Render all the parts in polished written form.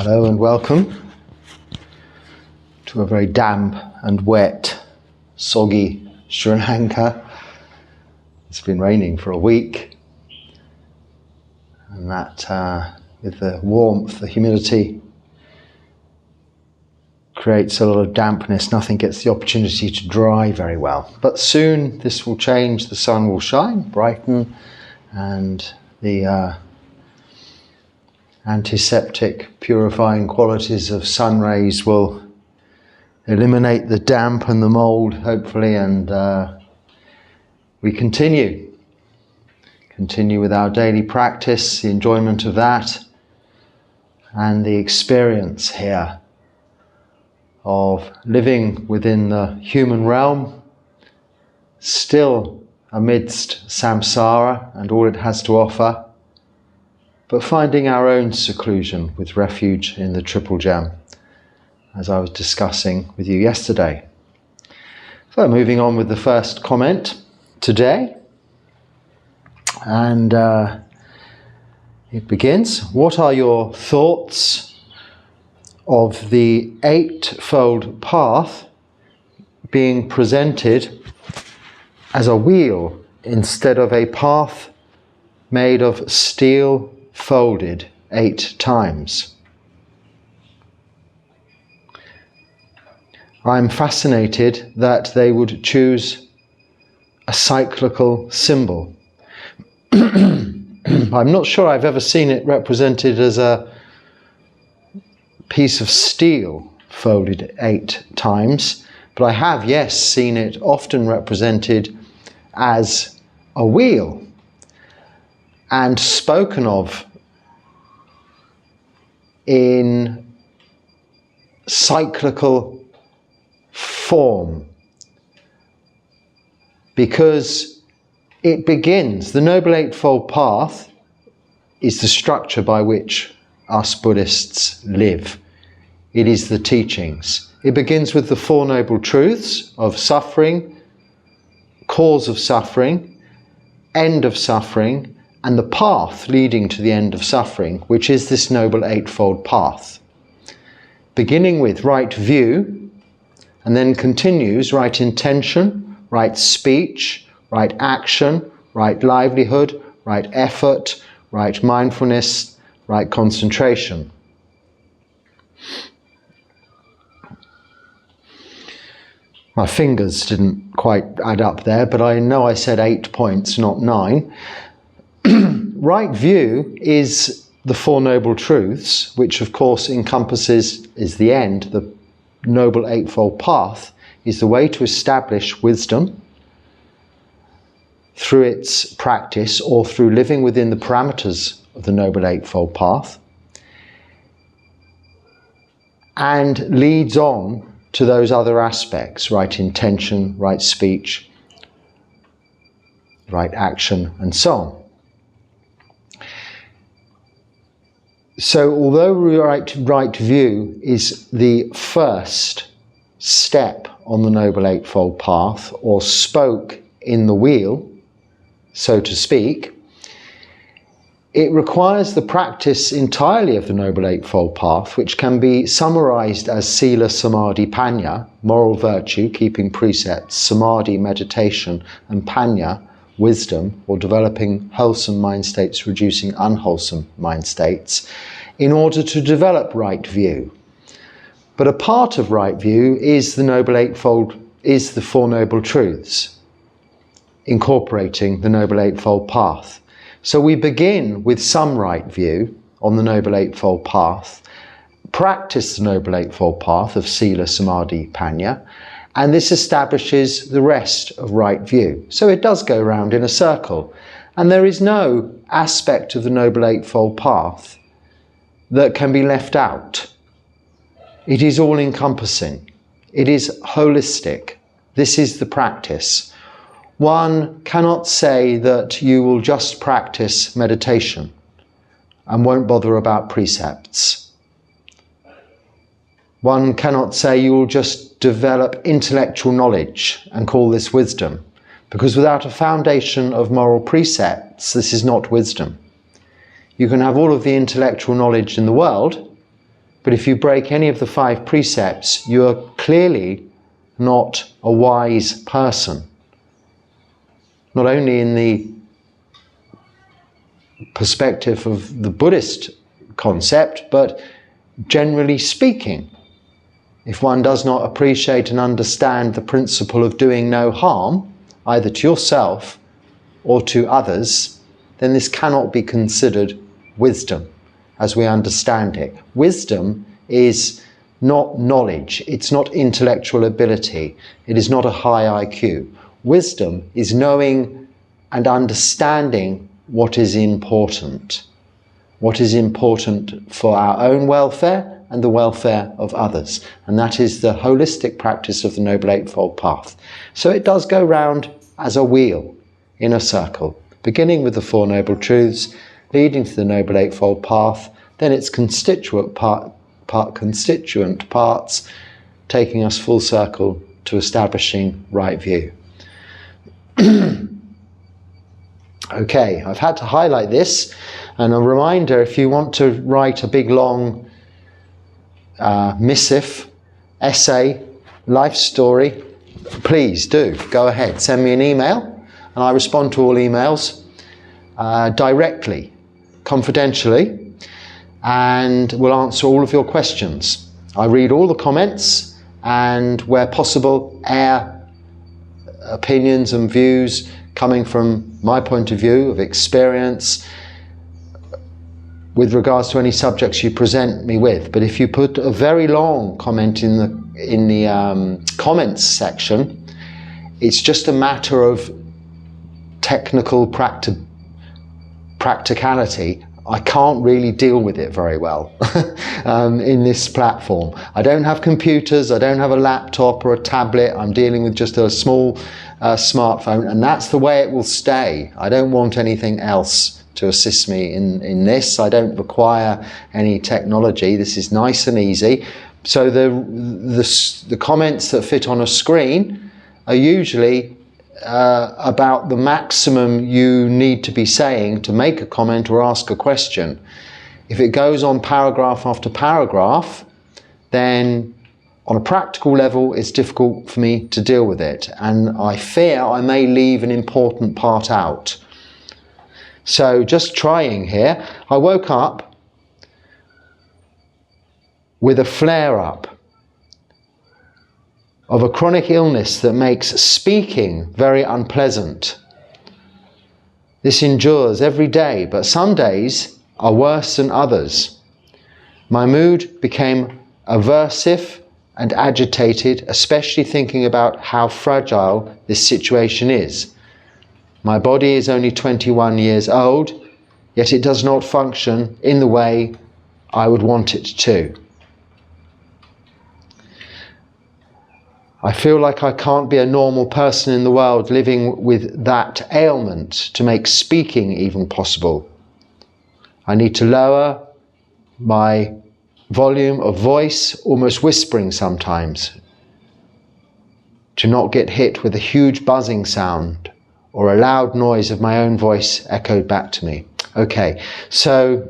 Hello and welcome to a very damp and wet, soggy Sri Lanka. It's been raining for a week, and that with the warmth, the humidity creates a lot of dampness. Nothing gets the opportunity to dry very well. But soon this will change, the sun will shine, brighten, and the antiseptic purifying qualities of sun rays will eliminate the damp and the mold, hopefully, and we continue with our daily practice, the enjoyment of that, and the experience here of living within the human realm, still amidst samsara and all it has to offer, but finding our own seclusion with refuge in the Triple Gem, as I was discussing with you yesterday. So moving on with the first comment today, and it begins: what are your thoughts of the Eightfold Path being presented as a wheel instead of a path made of steel folded 8 times? I'm fascinated that they would choose a cyclical symbol. I'm not sure I've ever seen it represented as a piece of steel folded 8 times, but I have, yes, seen it often represented as a wheel and spoken of in cyclical form, because it begins, the Noble Eightfold Path is the structure by which us Buddhists live. It is the teachings. It begins with the Four Noble Truths of suffering, cause of suffering, end of suffering, and the path leading to the end of suffering, which is this Noble Eightfold Path. Beginning with right view, and then continues right intention, right speech, right action, right livelihood, right effort, right mindfulness, right concentration. My fingers didn't quite add up there, but I know I said 8 points, not 9. Right view is the Four Noble Truths, which of course encompasses, is the end. The Noble Eightfold Path is the way to establish wisdom through its practice or through living within the parameters of the Noble Eightfold Path, and leads on to those other aspects: right intention, right speech, right action, and so on. So although right view is the first step on the Noble Eightfold Path, or spoke in the wheel, so to speak, it requires the practice entirely of the Noble Eightfold Path, which can be summarized as Sila, Samadhi, Panya, moral virtue, keeping precepts, Samadhi, meditation, and Panya, wisdom, or developing wholesome mind states, reducing unwholesome mind states, in order to develop right view. But a part of right view is the Noble Eightfold, is the Four Noble Truths, incorporating the Noble Eightfold Path. So we begin with some right view on the Noble Eightfold Path, practice the Noble Eightfold Path of Sila, Samadhi, Panya, and this establishes the rest of right view. So it does go round in a circle, and there is no aspect of the Noble Eightfold Path that can be left out. It is all-encompassing. It is holistic. This is the practice. One cannot say that you will just practice meditation and won't bother about precepts. One cannot say you will just develop intellectual knowledge and call this wisdom, because without a foundation of moral precepts, this is not wisdom. You can have all of the intellectual knowledge in the world, But if you break any of the 5 precepts, you are clearly not a wise person. Not only in the perspective of the Buddhist concept, but generally speaking. If one does not appreciate and understand the principle of doing no harm, either to yourself or to others, then this cannot be considered wisdom as we understand it. Wisdom is not knowledge, it's not intellectual ability, it is not a high IQ. Wisdom is knowing and understanding what is important for our own welfare and the welfare of others. And that is the holistic practice of the Noble Eightfold Path. So it does go round as a wheel in a circle, beginning with the 4 Noble Truths, leading to the Noble Eightfold Path, then its constituent parts, taking us full circle to establishing right view. Okay, I've had to highlight this, and a reminder, if you want to write a big long missive, essay, life story, please do go ahead, send me an email, and I respond to all emails directly, confidentially, and will answer all of your questions. I read all the comments, and where possible, air opinions and views coming from my point of view of experience with regards to any subjects you present me with. But if you put a very long comment in the comments section, it's just a matter of technical practicality. I can't really deal with it very well in this platform. I don't have computers, I don't have a laptop or a tablet, I'm dealing with just a small smartphone, and that's the way it will stay. I don't want anything else to assist me in this. I don't require any technology. This is nice and easy. So the comments that fit on a screen are usually about the maximum you need to be saying to make a comment or ask a question. If it goes on paragraph after paragraph, then on a practical level it's difficult for me to deal with it, and I fear I may leave an important part out. So just trying here, I woke up with a flare-up of a chronic illness that makes speaking very unpleasant. This endures every day, but some days are worse than others. My mood became aversive and agitated, especially thinking about how fragile this situation is. My body is only 21 years old, yet it does not function in the way I would want it to. I feel like I can't be a normal person in the world living with that ailment to make speaking even possible. I need to lower my volume of voice, almost whispering sometimes, to not get hit with a huge buzzing sound or a loud noise of my own voice echoed back to me. Okay, so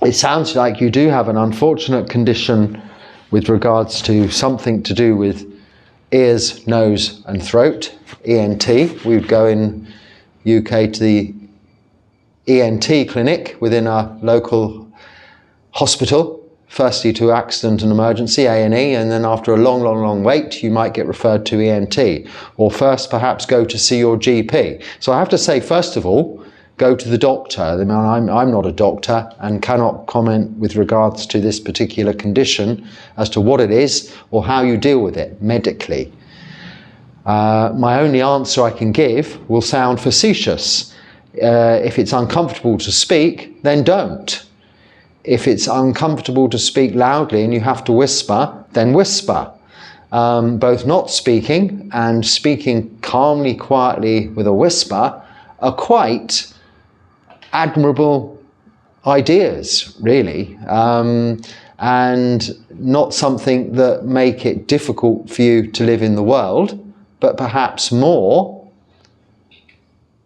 it sounds like you do have an unfortunate condition with regards to something to do with ears, nose and throat, ENT. We would go in UK to the ENT clinic within our local hospital, firstly to accident and emergency, A&E, and then after a long wait you might get referred to ENT, or first perhaps go to see your GP. So I have to say, first of all, go to the doctor. I mean, I'm not a doctor and cannot comment with regards to this particular condition as to what it is or how you deal with it medically. My only answer I can give will sound facetious. If it's uncomfortable to speak, then don't. If it's uncomfortable to speak loudly and you have to whisper, then whisper. Both not speaking and speaking calmly, quietly with a whisper are quite admirable ideas, really, and not something that make it difficult for you to live in the world, but perhaps more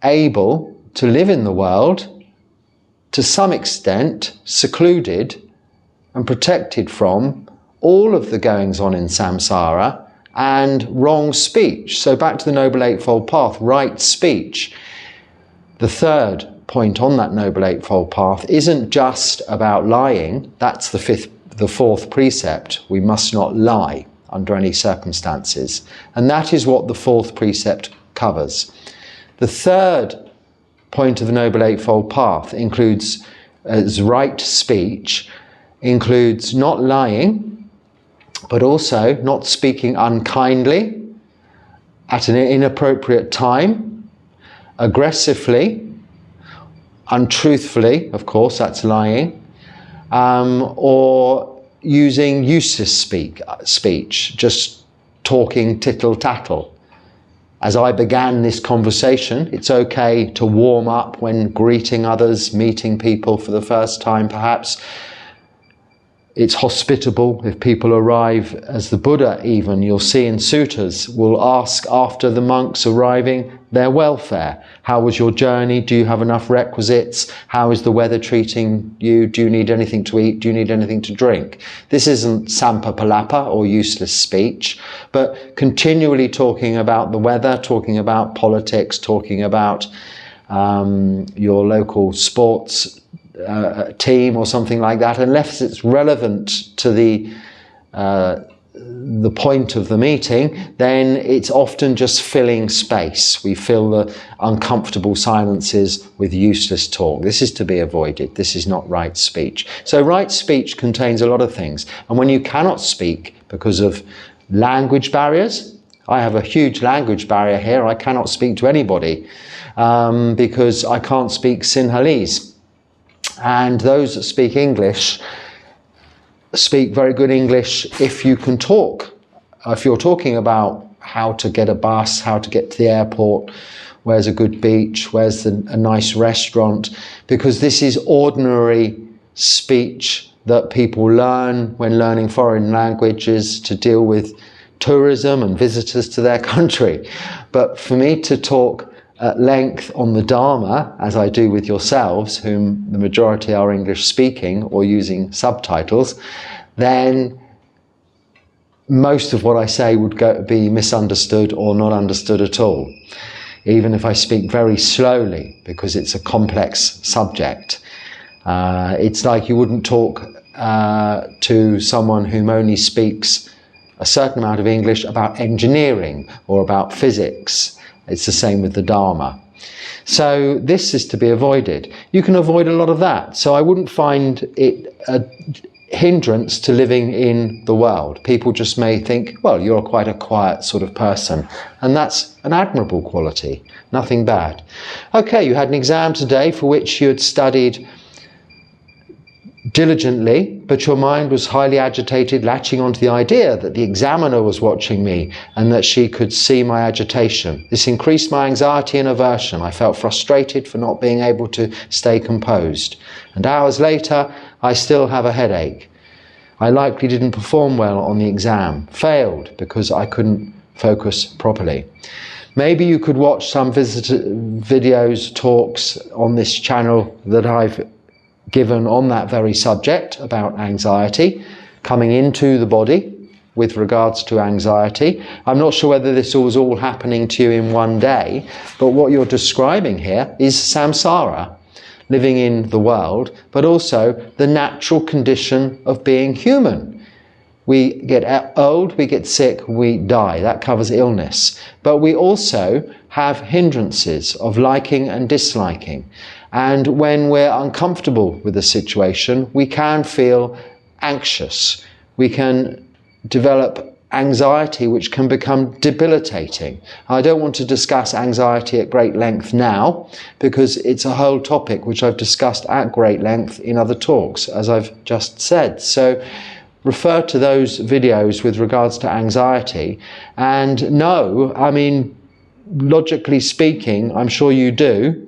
able to live in the world to some extent secluded and protected from all of the goings on in samsara and wrong speech. So back to the Noble Eightfold Path, right speech. The third point on that Noble Eightfold Path isn't just about lying. That's the fourth precept. We must not lie under any circumstances. And that is what the fourth precept covers. The third point of the Noble Eightfold Path includes, as right speech, includes not lying, but also not speaking unkindly, at an inappropriate time, aggressively, untruthfully, of course, that's lying, or using useless speech, just talking tittle-tattle. As I began this conversation, it's okay to warm up when greeting others, meeting people for the first time perhaps. It's hospitable if people arrive, as the Buddha even, you'll see in suttas, will ask after the monks arriving their welfare. How was your journey? Do you have enough requisites? How is the weather treating you? Do you need anything to eat? Do you need anything to drink? This isn't sampa palapa or useless speech, but continually talking about the weather, talking about politics, talking about your local sports team or something like that, unless it's relevant to the point of the meeting, then it's often just filling space. We fill the uncomfortable silences with useless talk. This is to be avoided. This is not right speech. So right speech contains a lot of things. And when you cannot speak because of language barriers, I have a huge language barrier here. I cannot speak to anybody because I can't speak Sinhalese. And those that speak English speak very good English if you can talk. If you're talking about how to get a bus, how to get to the airport, where's a good beach, where's a nice restaurant, because this is ordinary speech that people learn when learning foreign languages to deal with tourism and visitors to their country. But for me to talk at length on the Dharma, as I do with yourselves, whom the majority are English speaking or using subtitles, then most of what I say would be misunderstood or not understood at all, even if I speak very slowly, because it's a complex subject. It's like you wouldn't talk to someone whom only speaks a certain amount of English about engineering or about physics. It's the same with the Dharma. So this is to be avoided. You can avoid a lot of that. So I wouldn't find it a hindrance to living in the world. People just may think, well, you're quite a quiet sort of person. And that's an admirable quality, nothing bad. Okay, you had an exam today for which you had studied diligently, but your mind was highly agitated, latching onto the idea that the examiner was watching me and that she could see my agitation. This increased my anxiety and aversion. I felt frustrated for not being able to stay composed. And hours later, I still have a headache. I likely didn't perform well on the exam, failed because I couldn't focus properly. Maybe you could watch some videos, talks on this channel that I've given on that very subject about anxiety, coming into the body with regards to anxiety. I'm not sure whether this was all happening to you in one day, but what you're describing here is samsara, living in the world, but also the natural condition of being human. We get old, we get sick, we die. That covers illness. But we also have hindrances of liking and disliking. And when we're uncomfortable with a situation, we can feel anxious. We can develop anxiety, which can become debilitating. I don't want to discuss anxiety at great length now, because it's a whole topic which I've discussed at great length in other talks, as I've just said. So refer to those videos with regards to anxiety. And no, I mean, logically speaking, I'm sure you do,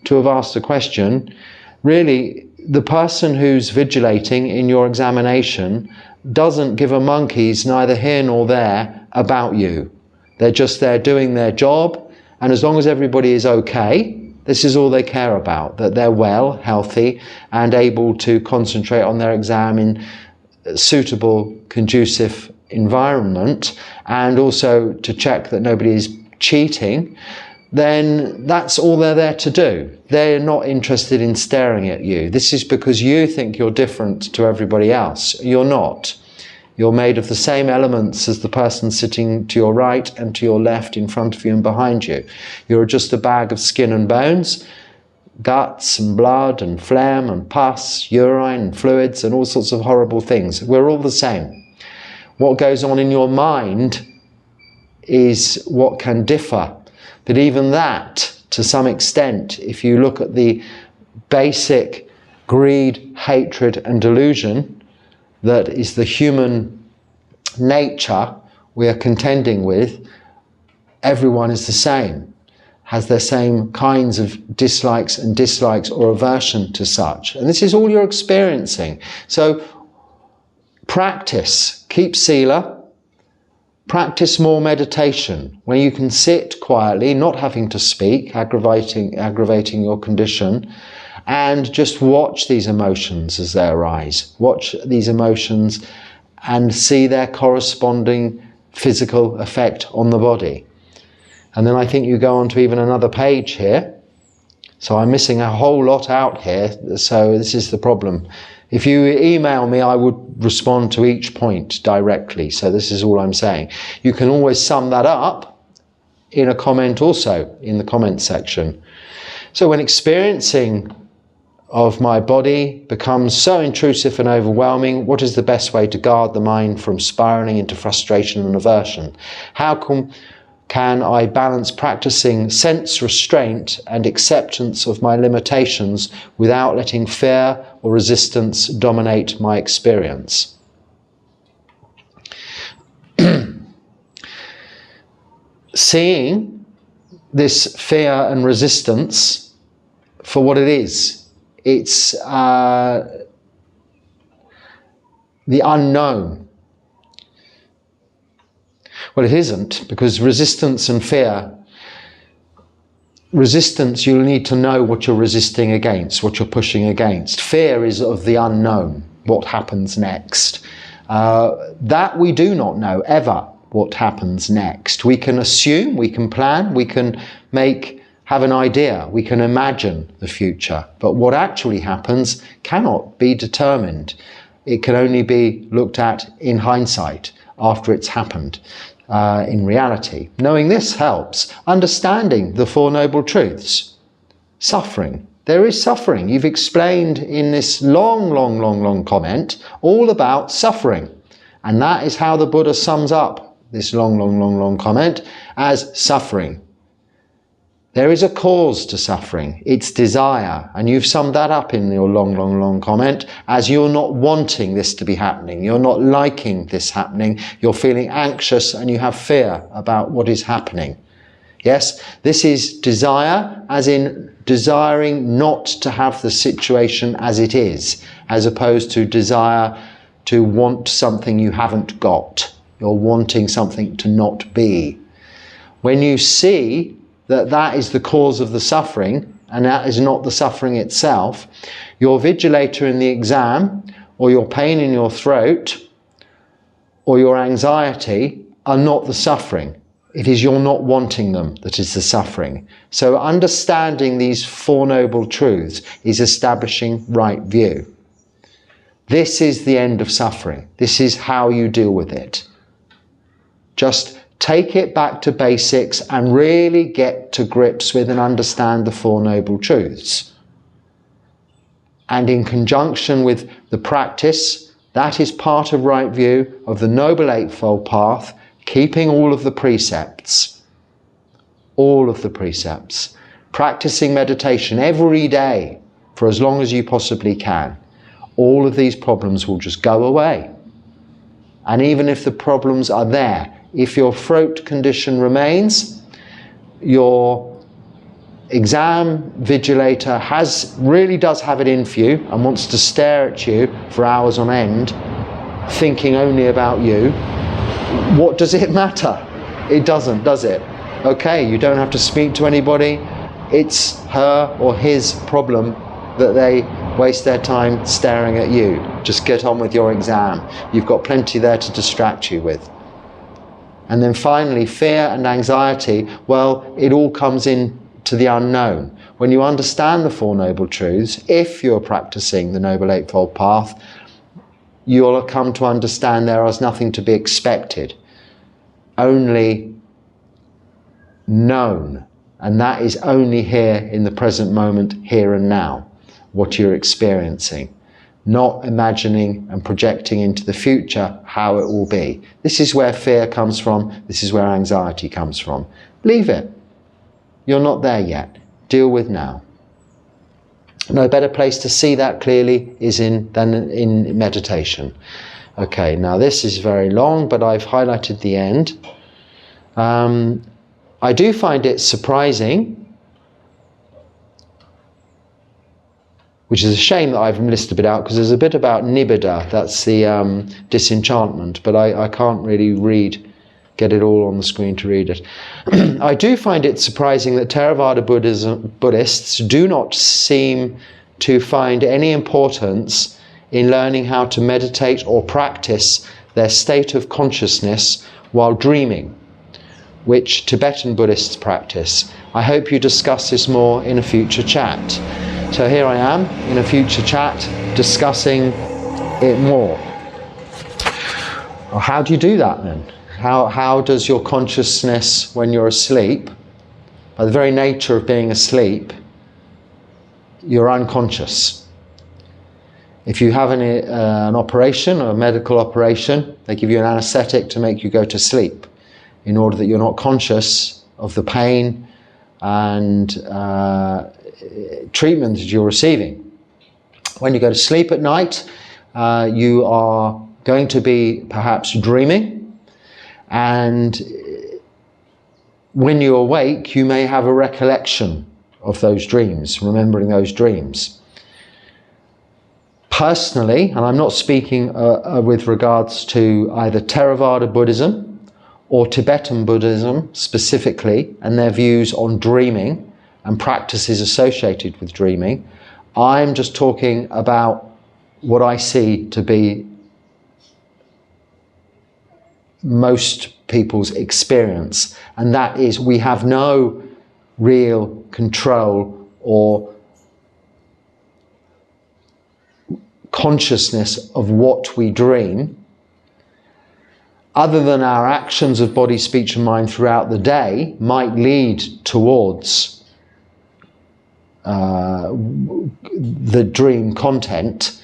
to have asked the question, really, the person who's vigilating in your examination doesn't give a monkey's neither here nor there about you. They're just there doing their job, and as long as everybody is okay, this is all they care about, that they're well, healthy, and able to concentrate on their exam in suitable, conducive environment, and also to check that nobody is cheating, then that's all they're there to do. They're not interested in staring at you. This is because you think you're different to everybody else. You're not. You're made of the same elements as the person sitting to your right and to your left, in front of you and behind you. You're just a bag of skin and bones, guts and blood and phlegm and pus, urine and fluids and all sorts of horrible things. We're all the same. What goes on in your mind is what can differ. But even that, to some extent, if you look at the basic greed, hatred and delusion that is the human nature we are contending with, everyone is the same, has their same kinds of dislikes or aversion to such. And this is all you're experiencing. So practice, keep sila, practice more meditation, where you can sit quietly, not having to speak, aggravating your condition, and just watch these emotions as they arise. Watch these emotions and see their corresponding physical effect on the body. And then I think you go on to even another page here. So I'm missing a whole lot out here, so this is the problem. If you email me, I would respond to each point directly. So this is all I'm saying. You can always sum that up in a comment also, in the comment section. So when experiencing of my body becomes so intrusive and overwhelming, what is the best way to guard the mind from spiraling into frustration and aversion? How can I balance practicing sense restraint and acceptance of my limitations without letting fear or resistance dominate my experience? Seeing this fear and resistance for what it is. It's the unknown. Well, it isn't, because resistance and fear, resistance, you'll need to know what you're resisting against, what you're pushing against. Fear is of the unknown, what happens next. That we do not know ever what happens next. We can assume, we can plan, we can have an idea, we can imagine the future, but what actually happens cannot be determined. It can only be looked at in hindsight, after it's happened. In reality, knowing this helps. Understanding the Four Noble Truths. Suffering. There is suffering. You've explained in this long comment all about suffering. And that is how the Buddha sums up this long comment as suffering. There is a cause to suffering. It's desire. And you've summed that up in your long comment as you're not wanting this to be happening. You're not liking this happening. You're feeling anxious and you have fear about what is happening. Yes, this is desire, as in desiring not to have the situation as it is, as opposed to desire to want something you haven't got. You're wanting something to not be. When you see that is the cause of the suffering, and that is not the suffering itself, your vigilator in the exam, or your pain in your throat, or your anxiety are not the suffering. It is your not wanting them that is the suffering. So understanding these Four Noble Truths is establishing right view. This is the end of suffering. This is how you deal with it. Just take it back to basics and really get to grips with and understand the Four Noble Truths. And in conjunction with the practice, that is part of right view of the Noble Eightfold Path, keeping all of the precepts. All of the precepts. Practicing meditation every day for as long as you possibly can. All of these problems will just go away. And even if the problems are there, if your throat condition remains, your exam vigilator really does have it in for you and wants to stare at you for hours on end, thinking only about you, what does it matter? It doesn't, does it? Okay, you don't have to speak to anybody. It's her or his problem that they waste their time staring at you. Just get on with your exam. You've got plenty there to distract you with. And then finally, fear and anxiety, well, it all comes in to the unknown. When you understand the Four Noble Truths, if you're practicing the Noble Eightfold Path, you'll come to understand there is nothing to be expected, only known. And that is only here in the present moment, here and now, what you're experiencing. Not imagining and projecting into the future how it will be. This is where fear comes from. This is where anxiety comes from. Leave it. You're not there yet. Deal with now. No better place to see that clearly than in meditation. Okay, now this is very long, but I've highlighted the end. I do find it surprising, which is a shame that I've listed a bit out, because there's a bit about nibbida, that's the disenchantment, but I can't really get it all on the screen to read it. I do find it surprising that Theravada Buddhists do not seem to find any importance in learning how to meditate or practice their state of consciousness while dreaming, which Tibetan Buddhists practice. I hope you discuss this more in a future chat. So here I am in a future chat discussing it more. Well, how do you do that then? How does your consciousness, when you're asleep, by the very nature of being asleep, you're unconscious. If you have an operation, or a medical operation, they give you an anesthetic to make you go to sleep, in order that you're not conscious of the pain and treatment that you're receiving. When you go to sleep at night, you are going to be perhaps dreaming, and when you awake, you may have a recollection of those dreams, remembering those dreams. Personally, and I'm not speaking with regards to either Theravada Buddhism or Tibetan Buddhism specifically, and their views on dreaming and practices associated with dreaming. I'm just talking about what I see to be most people's experience, and that is we have no real control or consciousness of what we dream, other than our actions of body, speech and mind throughout the day might lead towards the dream content,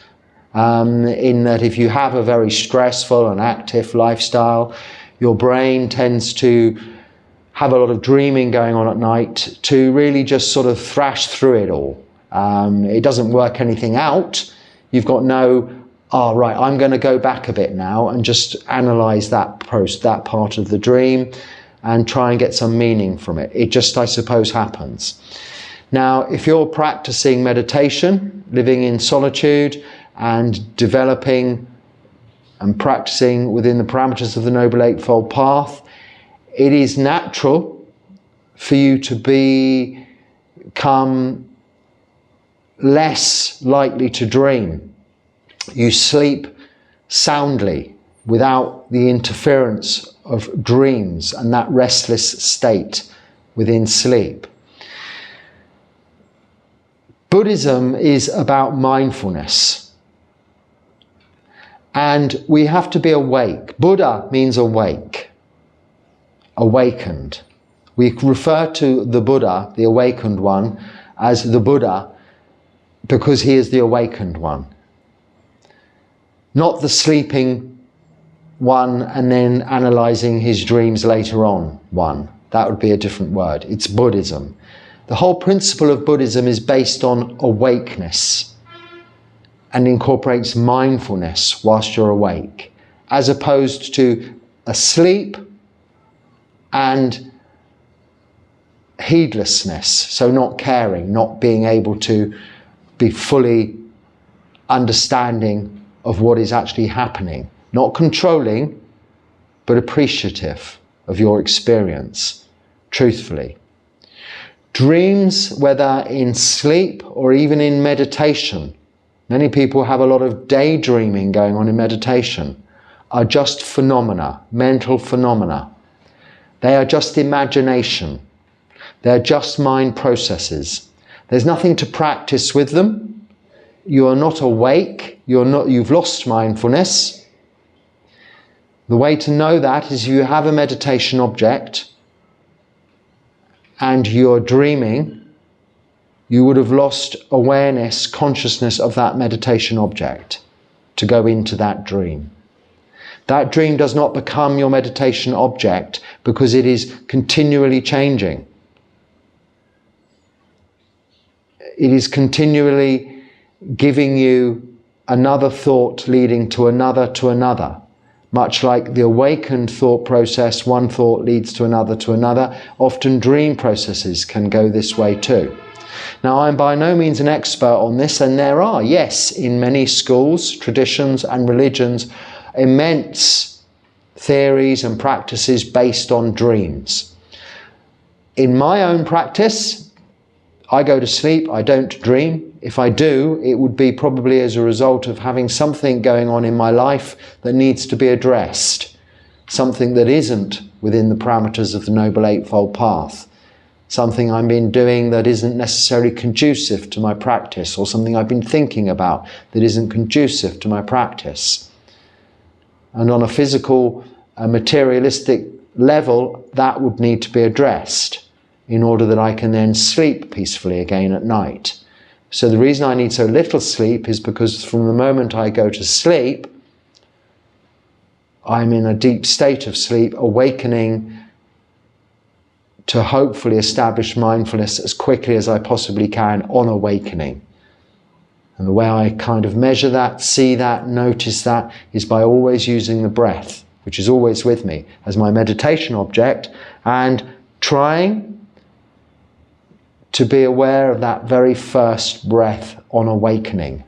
in that if you have a very stressful and active lifestyle, your brain tends to have a lot of dreaming going on at night to really just sort of thrash through it all. It doesn't work anything out. You've got no, right, I'm going to go back a bit now and just analyze that part of the dream and try and get some meaning from it. It just, I suppose, happens. Now, if you're practicing meditation, living in solitude, and developing and practicing within the parameters of the Noble Eightfold Path, it is natural for you to become less likely to dream. You sleep soundly without the interference of dreams and that restless state within sleep. Buddhism is about mindfulness. And we have to be awake. Buddha means awake, awakened. We refer to the Buddha, the awakened one, as the Buddha because he is the awakened one. Not the sleeping one and then analysing his dreams later on one. That would be a different word. It's Buddhism. The whole principle of Buddhism is based on awakeness and incorporates mindfulness whilst you're awake, as opposed to asleep and heedlessness, so not caring, not being able to be fully understanding of what is actually happening, not controlling, but appreciative of your experience, truthfully. Dreams, whether in sleep or even in meditation, Many people have a lot of daydreaming going on in meditation, are just phenomena, mental phenomena. They are just imagination. They're just mind processes. There's nothing to practice with them. You are not awake. You've lost mindfulness. The way to know that is you have a meditation object and you're dreaming, you would have lost awareness, consciousness of that meditation object to go into that dream. That dream does not become your meditation object because it is continually changing. It is continually giving you another thought leading to another. Much like the awakened thought process, one thought leads to another. Often dream processes can go this way too. Now, I'm by no means an expert on this, and there are, yes, in many schools, traditions and religions, immense theories and practices based on dreams. In my own practice, I go to sleep, I don't dream. If I do, it would be probably as a result of having something going on in my life that needs to be addressed, something that isn't within the parameters of the Noble Eightfold Path, something I've been doing that isn't necessarily conducive to my practice, or something I've been thinking about that isn't conducive to my practice. And on a physical, materialistic level, that would need to be addressed in order that I can then sleep peacefully again at night. So the reason I need so little sleep is because from the moment I go to sleep, I'm in a deep state of sleep, awakening to hopefully establish mindfulness as quickly as I possibly can on awakening. And the way I kind of measure that, see that, notice that, is by always using the breath, which is always with me, as my meditation object, and trying to be aware of that very first breath on awakening.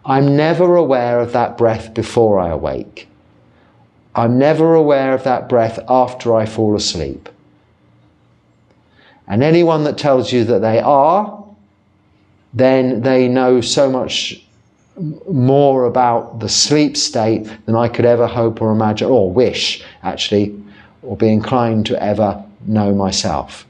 I'm never aware of that breath before I awake. I'm never aware of that breath after I fall asleep. And anyone that tells you that they are, then they know so much more about the sleep state than I could ever hope or imagine, or wish, actually, or be inclined to ever know myself.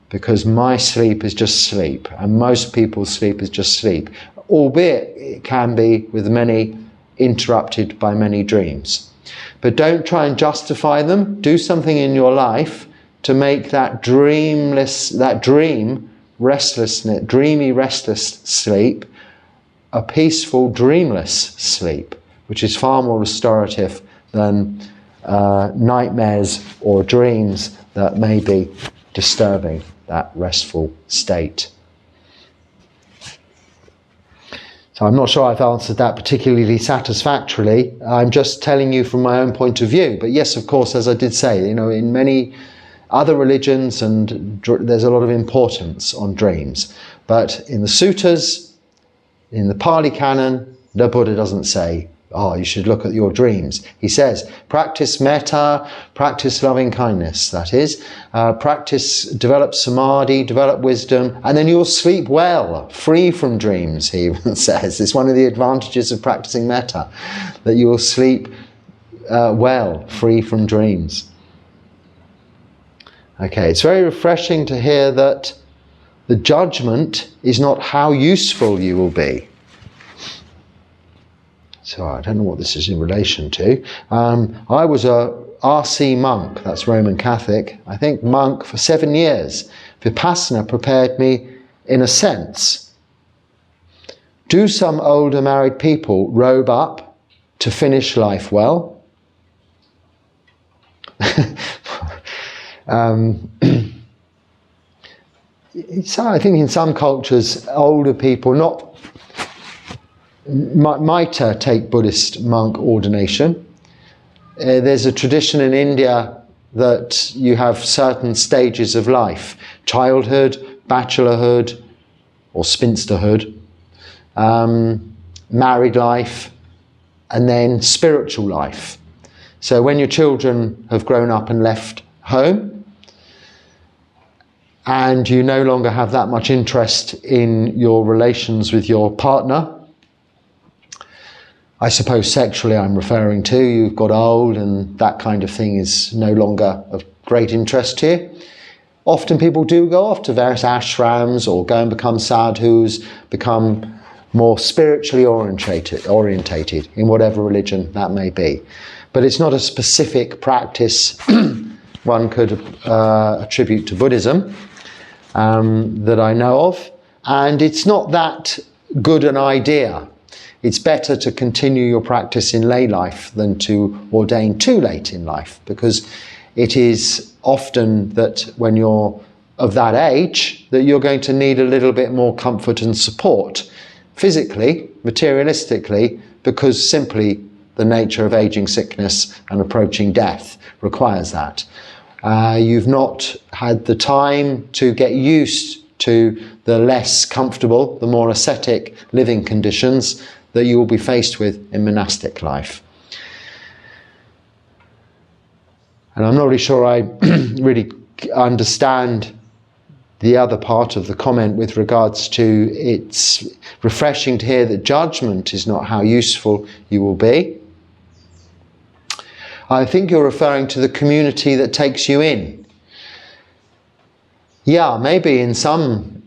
Because my sleep is just sleep, and most people's sleep is just sleep, albeit it can be with many interrupted by many dreams. But don't try and justify them. Do something in your life to make that dreamy, restless sleep a peaceful, dreamless sleep, which is far more restorative than nightmares or dreams that may be disturbing that restful state. So I'm not sure I've answered that particularly satisfactorily. I'm just telling you from my own point of view. But yes, of course, as I did say, in many other religions, and there's a lot of importance on dreams. But in the suttas, in the Pali Canon, the Buddha doesn't say, you should look at your dreams. He says, practice metta, practice loving kindness, that is. Develop samadhi, develop wisdom, and then you'll sleep well, free from dreams, he even says. It's one of the advantages of practicing metta, that you will sleep well, free from dreams. Okay, it's very refreshing to hear that the judgment is not how useful you will be. So I don't know what this is in relation to. I was a RC monk, that's Roman Catholic, I think monk for 7 years. Vipassana prepared me in a sense. Do some older married people robe up to finish life well? So I think in some cultures, older people might take Buddhist monk ordination. There's a tradition in India that you have certain stages of life: childhood, bachelorhood or spinsterhood, married life, and then spiritual life. So when your children have grown up and left home, and you no longer have that much interest in your relations with your partner, I suppose sexually I'm referring to, you've got old and that kind of thing is no longer of great interest to you. Often people do go off to various ashrams or go and become sadhus, become more spiritually orientated in whatever religion that may be. But it's not a specific practice one could attribute to Buddhism that I know of. And it's not that good an idea. It's better to continue your practice in lay life than to ordain too late in life, because it is often that when you're of that age that you're going to need a little bit more comfort and support physically, materialistically, because simply the nature of aging, sickness and approaching death requires that. You've not had the time to get used to the less comfortable, the more ascetic living conditions that you will be faced with in monastic life. And I'm not really sure I really understand the other part of the comment with regards to it's refreshing to hear that judgment is not how useful you will be. I think you're referring to the community that takes you in. Yeah, maybe in some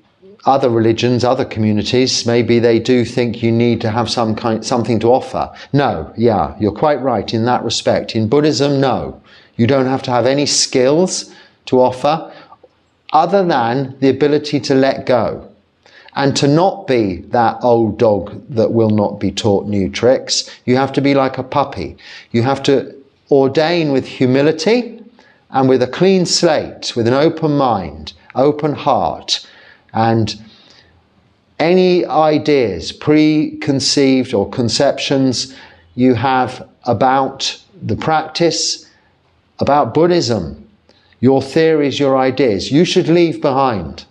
other religions, other communities, maybe they do think you need to have something to offer. No, yeah, you're quite right in that respect. In Buddhism, no. You don't have to have any skills to offer other than the ability to let go and to not be that old dog that will not be taught new tricks. You have to be like a puppy. You have to ordain with humility and with a clean slate, with an open mind, open heart, and any ideas, preconceived or conceptions you have about the practice, about Buddhism, your theories, your ideas, you should leave behind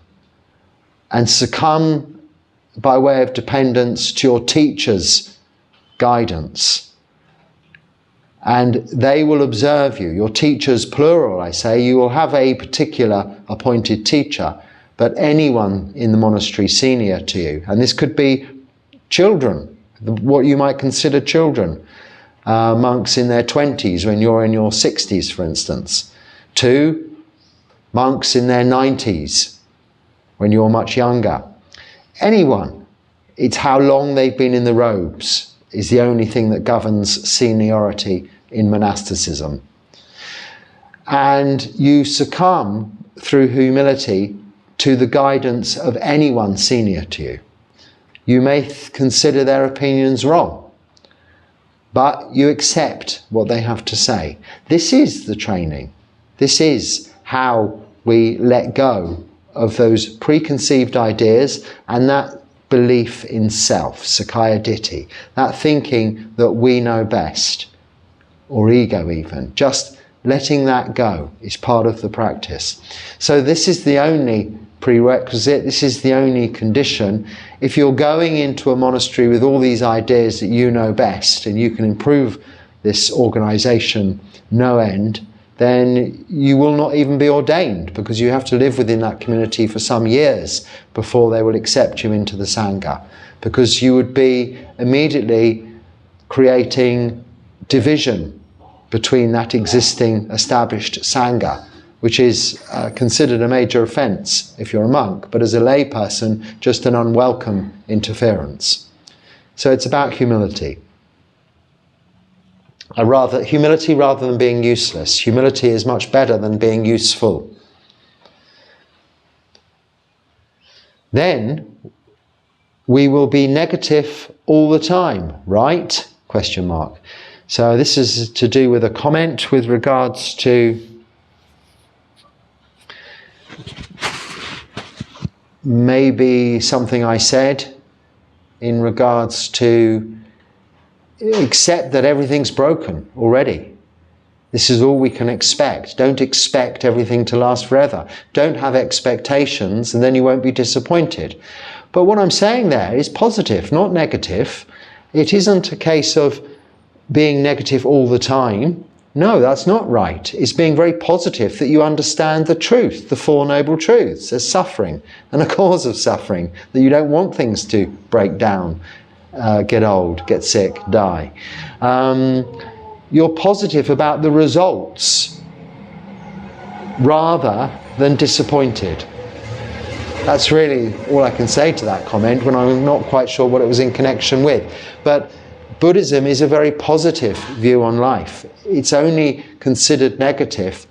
and succumb by way of dependence to your teacher's guidance. And they will observe you. Your teachers, plural, I say. You will have a particular appointed teacher, but anyone in the monastery senior to you. And this could be children, what you might consider children, monks in their 20s when you're in your 60s, for instance, to monks in their 90s when you're much younger. Anyone. It's how long they've been in the robes is the only thing that governs seniority in monasticism. And you succumb through humility to the guidance of anyone senior to you. You may consider their opinions wrong, but you accept what they have to say. This is the training. This is how we let go of those preconceived ideas and that belief in self, Sakkaya Ditthi, that thinking that we know best, or ego even. Just letting that go is part of the practice. So this is the only prerequisite, this is the only condition. If you're going into a monastery with all these ideas that you know best and you can improve this organization no end, then you will not even be ordained, because you have to live within that community for some years before they will accept you into the Sangha, because you would be immediately creating division between that existing established Sangha, which is considered a major offence if you're a monk, but as a lay person, just an unwelcome interference. So it's about humility. Humility rather than being useless. Humility is much better than being useful. Then we will be negative all the time, right? Question mark. So this is to do with a comment with regards to maybe something I said in regards to accept that everything's broken already. This is all we can expect. Don't expect everything to last forever. Don't have expectations and then you won't be disappointed. But what I'm saying there is positive, not negative. It isn't a case of being negative all the time. No, that's not right. It's being very positive that you understand the truth, the Four Noble Truths. There's suffering and a cause of suffering, that you don't want things to break down get old, get sick, die. You're positive about the results rather than disappointed. That's really all I can say to that comment when I'm not quite sure what it was in connection with. But Buddhism is a very positive view on life. It's only considered negative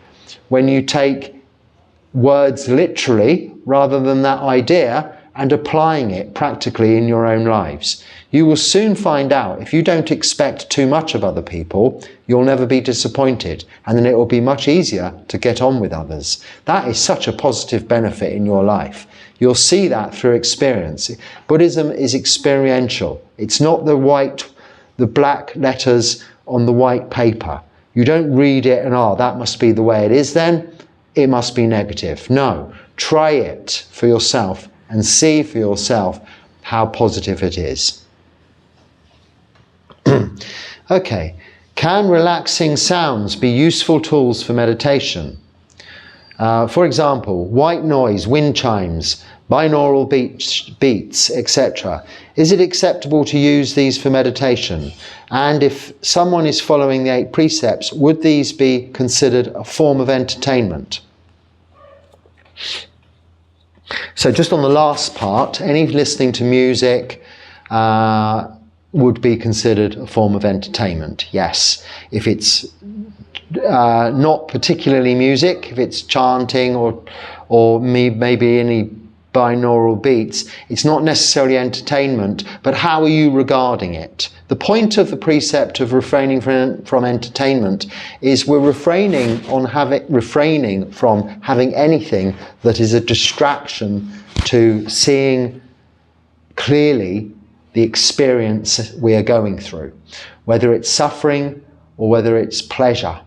when you take words literally rather than that idea and applying it practically in your own lives. You will soon find out if you don't expect too much of other people, you'll never be disappointed, and then it will be much easier to get on with others. That is such a positive benefit in your life. You'll see that through experience. Buddhism is experiential. It's not the black letters on the white paper. You don't read it and, that must be the way it is then. It must be negative. No, try it for yourself and see for yourself how positive it is. Okay, can relaxing sounds be useful tools for meditation? For example, white noise, wind chimes, binaural beats, etc. Is it acceptable to use these for meditation? And if someone is following the 8 precepts, would these be considered a form of entertainment? So just on the last part, any listening to music would be considered a form of entertainment, yes. If it's not particularly music, if it's chanting or maybe any binaural beats, it's not necessarily entertainment, but how are you regarding it? The point of the precept of refraining from entertainment is we're refraining from having anything that is a distraction to seeing clearly the experience we are going through, whether it's suffering or whether it's pleasure.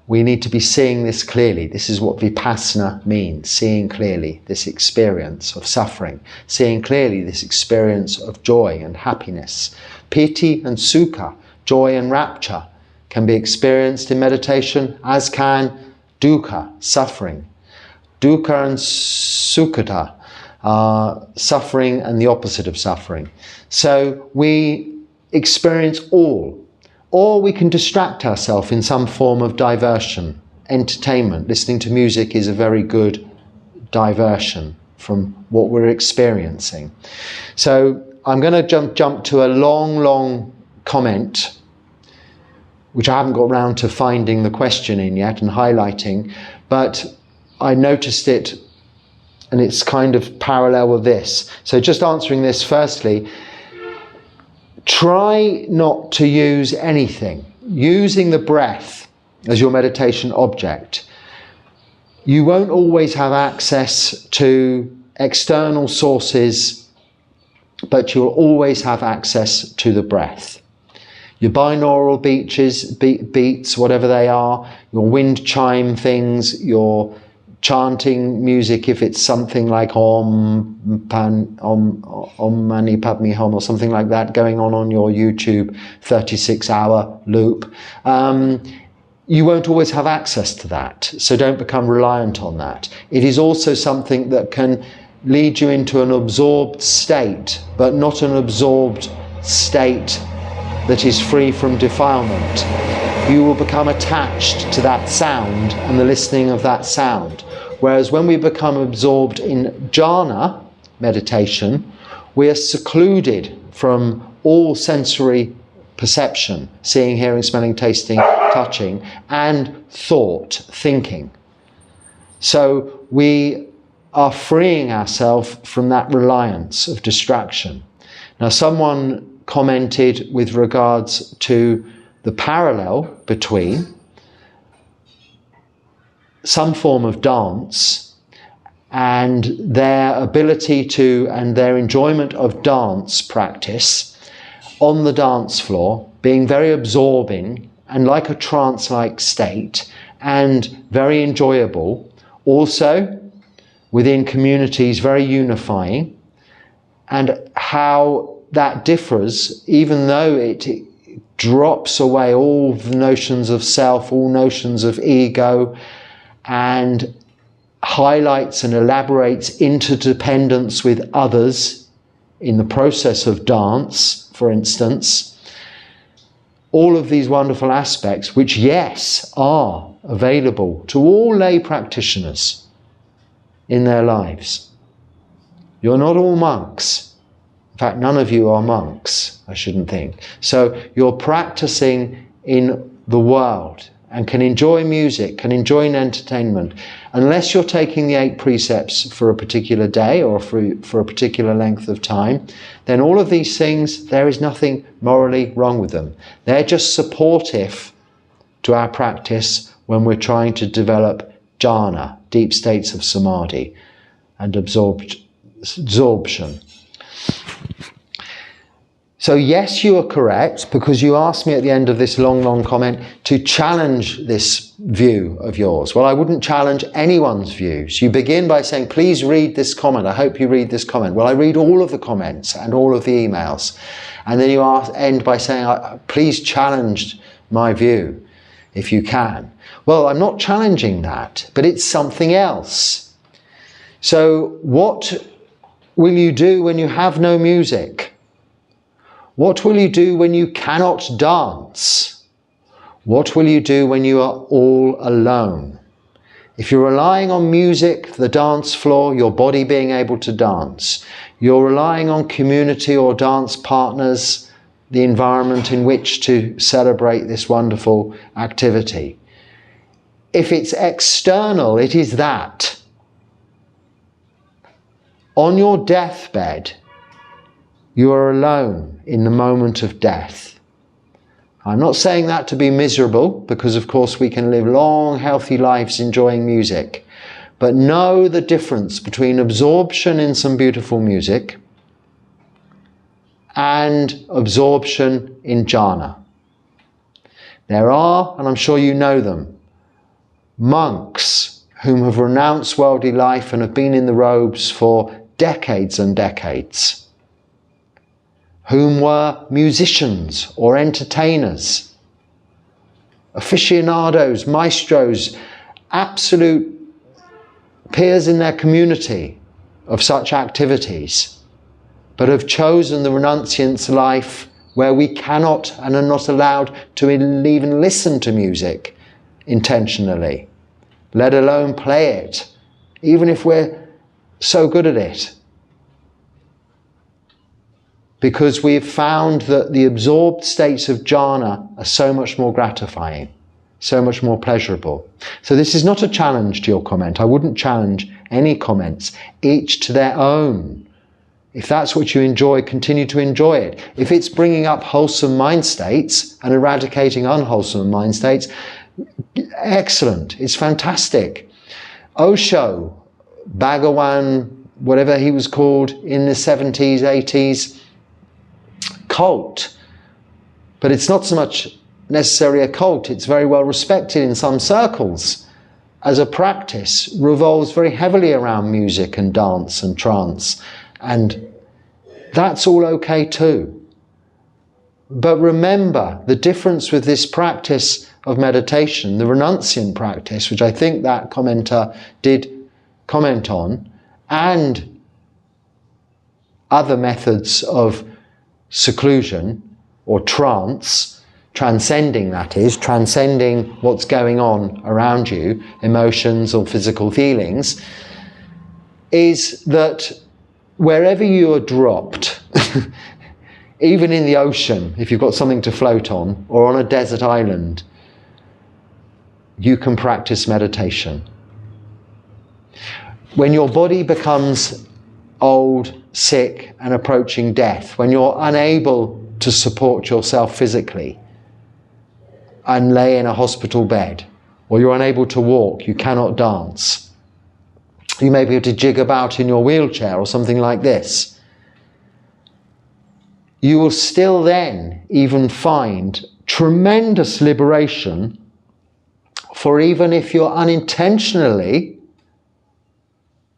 We need to be seeing this clearly. This is what vipassana means, seeing clearly this experience of suffering, seeing clearly this experience of joy and happiness. Piti and sukha, joy and rapture, can be experienced in meditation, as can dukkha, suffering. Dukkha and sukhata are suffering and the opposite of suffering. So we experience all. Or we can distract ourselves in some form of diversion, entertainment. Listening to music is a very good diversion from what we're experiencing. So I'm going to jump to a long comment, which I haven't got round to finding the question in yet and highlighting, but I noticed it and it's kind of parallel with this. So just answering this firstly, try not to use anything, using the breath as your meditation object. You won't always have access to external sources, but you'll always have access to the breath. Your binaural beats, whatever they are, your wind chime things, your chanting music, if it's something like Om Mani Padme Hum or something like that going on your YouTube 36-hour loop, you won't always have access to that, so don't become reliant on that. It is also something that can lead you into an absorbed state, but not an absorbed state that is free from defilement. You will become attached to that sound and the listening of that sound. Whereas when we become absorbed in jhana meditation, we are secluded from all sensory perception, seeing, hearing, smelling, tasting, touching, and thought, thinking. So we are freeing ourselves from that reliance of distraction. Now, someone commented with regards to the parallel between some form of dance and their ability to and their enjoyment of dance practice on the dance floor being very absorbing and like a trance-like state and very enjoyable, also within communities very unifying, and how that differs even though it drops away all the notions of self, all notions of ego, and highlights and elaborates interdependence with others in the process of dance, for instance, all of these wonderful aspects, which, yes, are available to all lay practitioners in their lives. You're not all monks. In fact, none of you are monks, I shouldn't think. So you're practicing in the world and can enjoy music, can enjoy entertainment. Unless you're taking the 8 precepts for a particular day or for a particular length of time, then all of these things, there is nothing morally wrong with them. They're just supportive to our practice when we're trying to develop jhana, deep states of samadhi, and absorption. So yes, you are correct, because you asked me at the end of this long comment to challenge this view of yours. Well, I wouldn't challenge anyone's views. You begin by saying, please read this comment. I hope you read this comment. Well, I read all of the comments and all of the emails. And then you end by saying, please challenge my view if you can. Well, I'm not challenging that, but it's something else. So what will you do when you have no music? What will you do when you cannot dance? What will you do when you are all alone? If you're relying on music, the dance floor, your body being able to dance, you're relying on community or dance partners, the environment in which to celebrate this wonderful activity. If it's external, it is that. On your deathbed, you are alone in the moment of death. I'm not saying that to be miserable, because of course we can live long, healthy lives enjoying music. But know the difference between absorption in some beautiful music and absorption in jhana. There are, and I'm sure you know them, monks whom have renounced worldly life and have been in the robes for decades and decades, whom were musicians or entertainers, aficionados, maestros, absolute peers in their community of such activities, but have chosen the renunciant's life where we cannot and are not allowed to even listen to music intentionally, let alone play it, even if we're so good at it. Because we've found that the absorbed states of jhana are so much more gratifying, so much more pleasurable. So this is not a challenge to your comment. I wouldn't challenge any comments, each to their own. If that's what you enjoy, continue to enjoy it. If it's bringing up wholesome mind states and eradicating unwholesome mind states, excellent, it's fantastic. Osho, Bhagawan, whatever he was called in the 70s, 80s, cult, but it's not so much necessarily a cult, it's very well respected in some circles as a practice, revolves very heavily around music and dance and trance, and that's all okay too. But remember the difference with this practice of meditation, the renunciant practice, which I think that commenter did comment on, and other methods of seclusion or trance, transcending, that is, transcending what's going on around you, emotions or physical feelings, is that wherever you are dropped, even in the ocean, if you've got something to float on, or on a desert island, you can practice meditation. When your body becomes old, sick and approaching death, when you're unable to support yourself physically and lay in a hospital bed, or you're unable to walk, you cannot dance, you may be able to jig about in your wheelchair or something like this, you will still then even find tremendous liberation, for even if you're unintentionally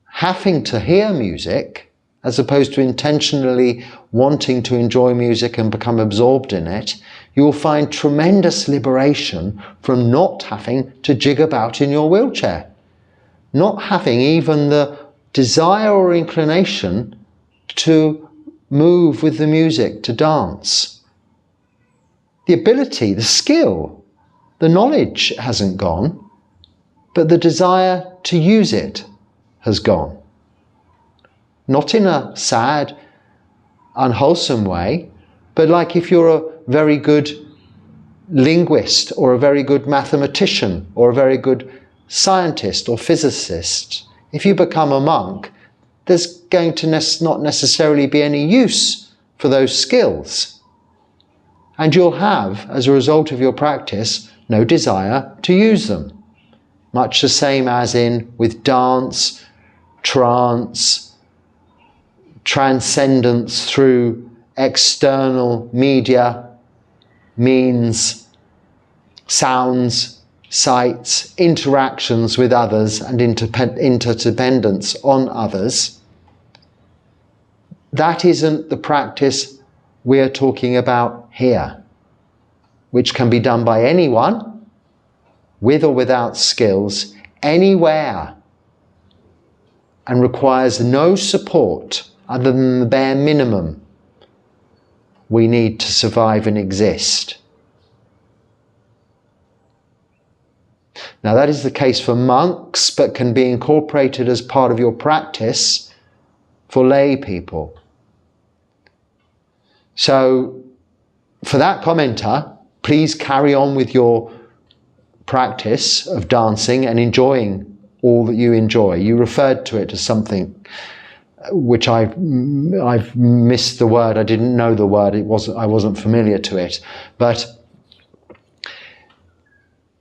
having to hear music, as opposed to intentionally wanting to enjoy music and become absorbed in it, you will find tremendous liberation from not having to jig about in your wheelchair, not having even the desire or inclination to move with the music, to dance. The ability, the skill, the knowledge hasn't gone, but the desire to use it has gone. Not in a sad, unwholesome way, but like if you're a very good linguist or a very good mathematician or a very good scientist or physicist, if you become a monk, there's going to not necessarily be any use for those skills. And you'll have, as a result of your practice, no desire to use them. Much the same as in with dance, trance, transcendence through external media, means, sounds, sights, interactions with others and interdependence on others. That isn't the practice we're talking about here, which can be done by anyone, with or without skills, anywhere, and requires no support other than the bare minimum we need to survive and exist. Now that is the case for monks, but can be incorporated as part of your practice for lay people. So for that commenter, please carry on with your practice of dancing and enjoying all that you enjoy. You referred to it as something which I've missed the word. I didn't know the word. I wasn't familiar to it. But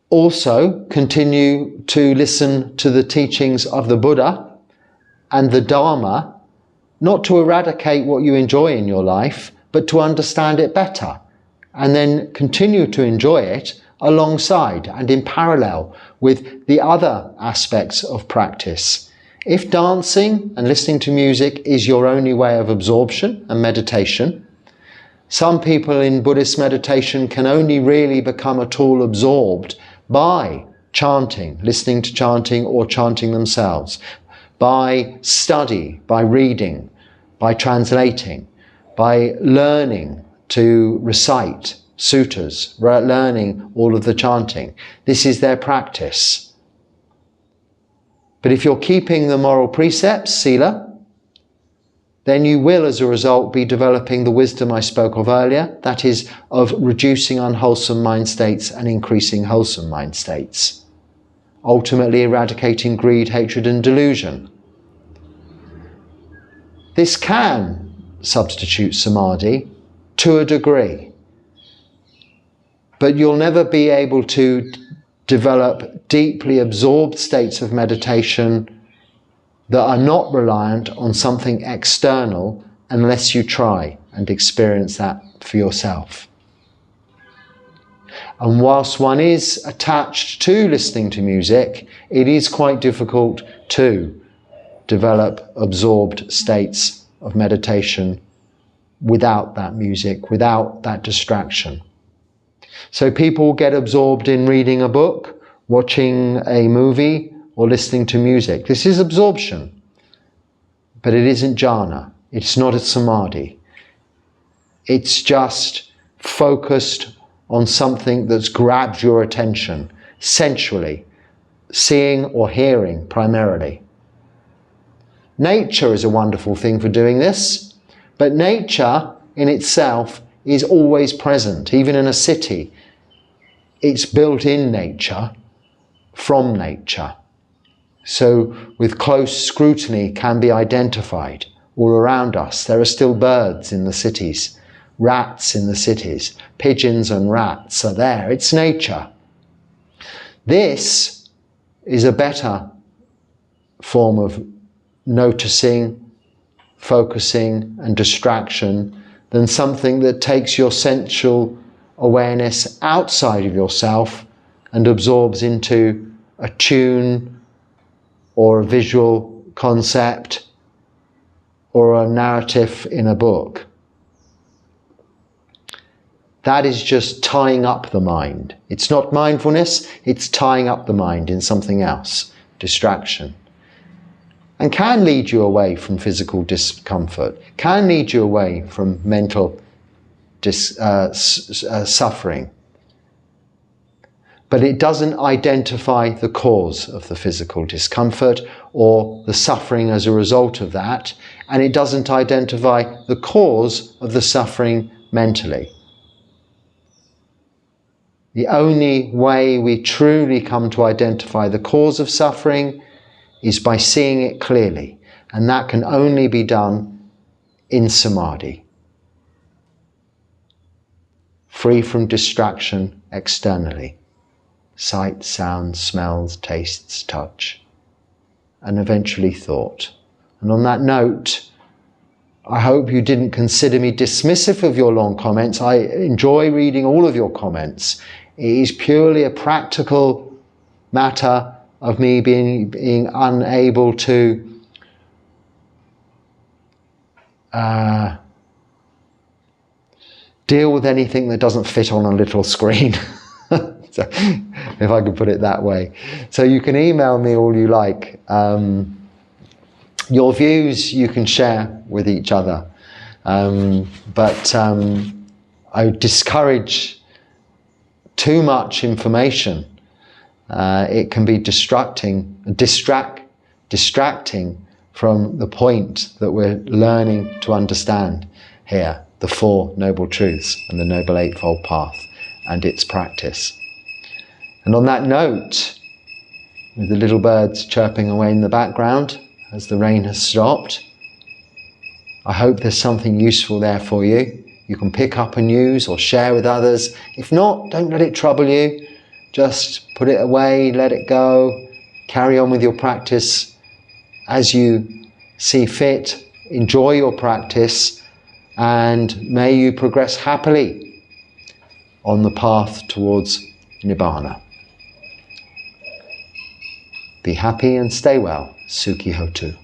also continue to listen to the teachings of the Buddha and the Dharma, not to eradicate what you enjoy in your life, but to understand it better, and then continue to enjoy it alongside and in parallel with the other aspects of practice. If dancing and listening to music is your only way of absorption and meditation, some people in Buddhist meditation can only really become at all absorbed by chanting, listening to chanting or chanting themselves, by study, by reading, by translating, by learning to recite sutras, learning all of the chanting. This is their practice. But if you're keeping the moral precepts, sila, then you will, as a result, be developing the wisdom I spoke of earlier, that is, of reducing unwholesome mind states and increasing wholesome mind states, ultimately eradicating greed, hatred, and delusion. This can substitute samadhi to a degree, but you'll never be able to develop deeply absorbed states of meditation that are not reliant on something external unless you try and experience that for yourself. And whilst one is attached to listening to music, it is quite difficult to develop absorbed states of meditation without that music, without that distraction. So people get absorbed in reading a book, watching a movie, or listening to music. This is absorption, but it isn't jhana. It's not a samadhi. It's just focused on something that's grabbed your attention sensually, seeing or hearing primarily. Nature is a wonderful thing for doing this, but nature in itself is always present, even in a city. It's built in nature, from nature. So with close scrutiny can be identified all around us. There are still birds in the cities, rats in the cities, pigeons and rats are there. It's nature. This is a better form of noticing, focusing and distraction than something that takes your sensual awareness outside of yourself and absorbs into a tune or a visual concept or a narrative in a book. That is just tying up the mind. It's not mindfulness, it's tying up the mind in something else, distraction. and can lead you away from physical discomfort, can lead you away from mental suffering. But it doesn't identify the cause of the physical discomfort or the suffering as a result of that, and it doesn't identify the cause of the suffering mentally. The only way we truly come to identify the cause of suffering is by seeing it clearly, and that can only be done in samadhi, free from distraction externally. Sight, sound, smells, tastes, touch, and eventually thought. And on that note, I hope you didn't consider me dismissive of your long comments. I enjoy reading all of your comments. It is purely a practical matter of me being unable to deal with anything that doesn't fit on a little screen. So, if I could put it that way. So you can email me all you like. Your views you can share with each other. But I discourage too much information. It can be distracting from the point that we're learning to understand here, the Four Noble Truths and the Noble Eightfold Path and its practice. And on that note, with the little birds chirping away in the background as the rain has stopped, I hope there's something useful there for you. You can pick up and use or share with others. If not, don't let it trouble you. Just put it away, let it go, carry on with your practice as you see fit. Enjoy your practice, and may you progress happily on the path towards Nibbana. Be happy and stay well. Sukhi Hotu.